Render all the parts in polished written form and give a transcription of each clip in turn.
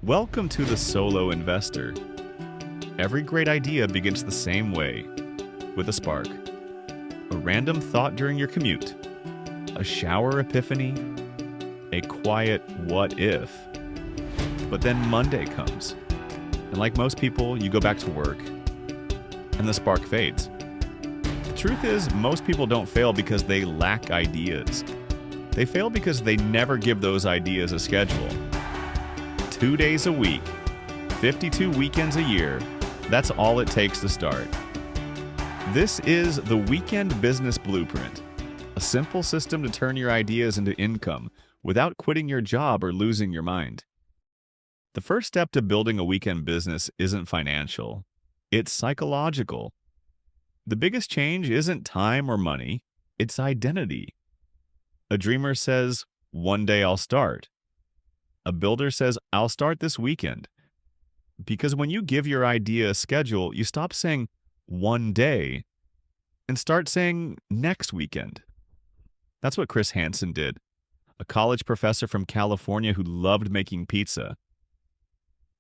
Welcome to the Solo Investor. Every great idea begins the same way, with a spark. A random thought during your commute. A shower epiphany. A quiet what if. But then Monday comes, and like most people, you go back to work, and the spark fades. The truth is, most people don't fail because they lack ideas. They fail because they never give those ideas a schedule. 2 days a week, 52 weekends a year, that's all it takes to start. This is the Weekend Business Blueprint, a simple system to turn your ideas into income without quitting your job or losing your mind. The first step to building a weekend business isn't financial, it's psychological. The biggest change isn't time or money, it's identity. A dreamer says, "One day I'll start." A builder says, "I'll start this weekend." Because when you give your idea a schedule, you stop saying one day and start saying next weekend. That's what Chris Hansen did, a college professor from California who loved making pizza.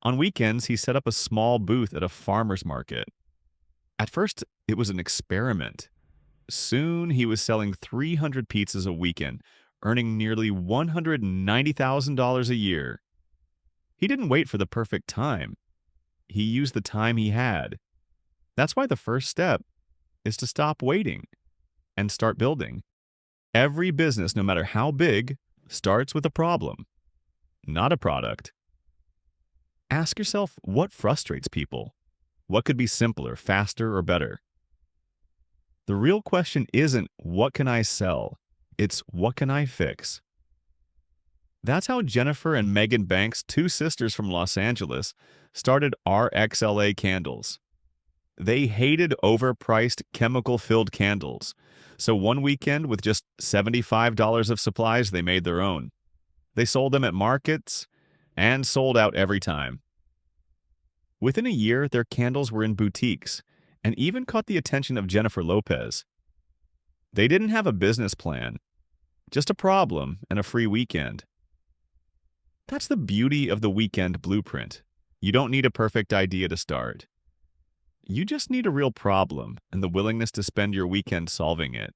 On weekends, he set up a small booth at a farmer's market. At first, it was an experiment. Soon, he was selling 300 pizzas a weekend, earning nearly $190,000 a year. He didn't wait for the perfect time. He used the time he had. That's why the first step is to stop waiting and start building. Every business, no matter how big, starts with a problem, not a product. Ask yourself what frustrates people. What could be simpler, faster, or better? The real question isn't what can I sell? It's what can I fix? That's how Jennifer and Megan Banks, two sisters from Los Angeles, started RXLA Candles. They hated overpriced, chemical-filled candles. So one weekend, with just $75 of supplies, they made their own. They sold them at markets and sold out every time. Within a year, their candles were in boutiques and even caught the attention of Jennifer Lopez. They didn't have a business plan, just a problem and a free weekend. That's the beauty of the Weekend Blueprint. You don't need a perfect idea to start. You just need a real problem and the willingness to spend your weekend solving it.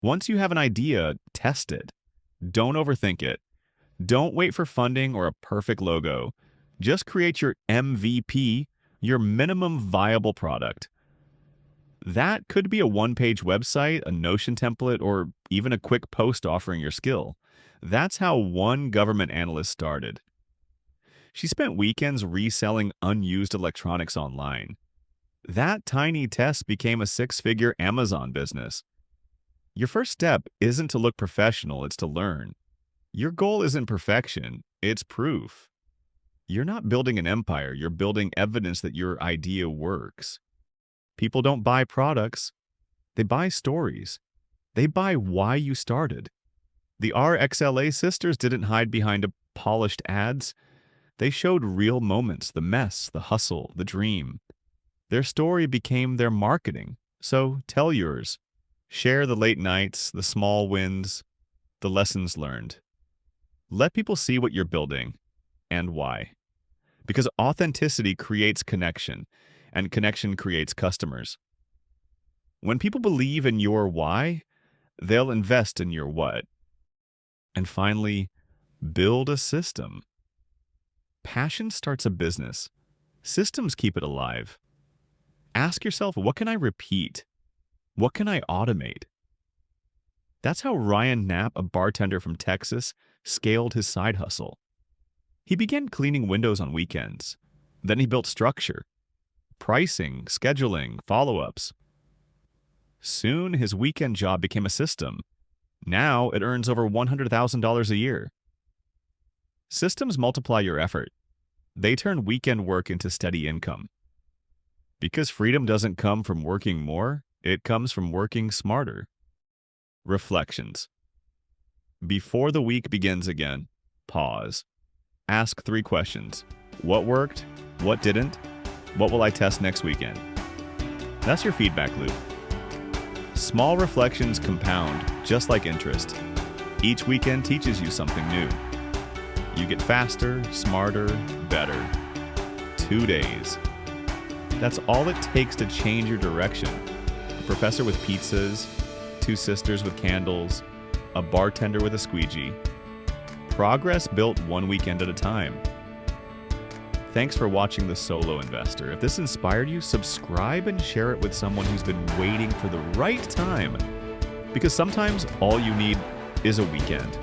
Once you have an idea, test it. Don't overthink it. Don't wait for funding or a perfect logo. Just create your MVP, your minimum viable product. That could be a one-page website, a Notion template, or even a quick post offering your skill. That's how one government analyst started. She spent weekends reselling unused electronics online. That tiny test became a six-figure Amazon business. Your first step isn't to look professional, it's to learn. Your goal isn't perfection, it's proof. You're not building an empire, you're building evidence that your idea works. People don't buy products, they buy stories. They buy why you started. The RXLA sisters didn't hide behind polished ads. They showed real moments, the mess, the hustle, the dream. Their story became their marketing. So tell yours. Share the late nights, the small wins, the lessons learned. Let people see what you're building and why. Because authenticity creates connection, and connection creates customers. When people believe in your why, they'll invest in your what. And finally, build a system. Passion starts a business. Systems keep it alive. Ask yourself, what can I repeat? What can I automate? That's how Ryan Knapp, a bartender from Texas, scaled his side hustle. He began cleaning windows on weekends. Then he built structure, pricing, scheduling, follow-ups. Soon, his weekend job became a system. Now, it earns over $100,000 a year. Systems multiply your effort. They turn weekend work into steady income. Because freedom doesn't come from working more, it comes from working smarter. Reflections. Before the week begins again, pause. Ask 3 questions. What worked? What didn't? What will I test next weekend? That's your feedback loop. Small reflections compound, just like interest. Each weekend teaches you something new. You get faster, smarter, better. 2 days. That's all it takes to change your direction. A professor with pizzas, 2 sisters with candles, a bartender with a squeegee. Progress built 1 weekend at a time. Thanks for watching The Solo Investor. If this inspired you, subscribe and share it with someone who's been waiting for the right time. Because sometimes all you need is a weekend.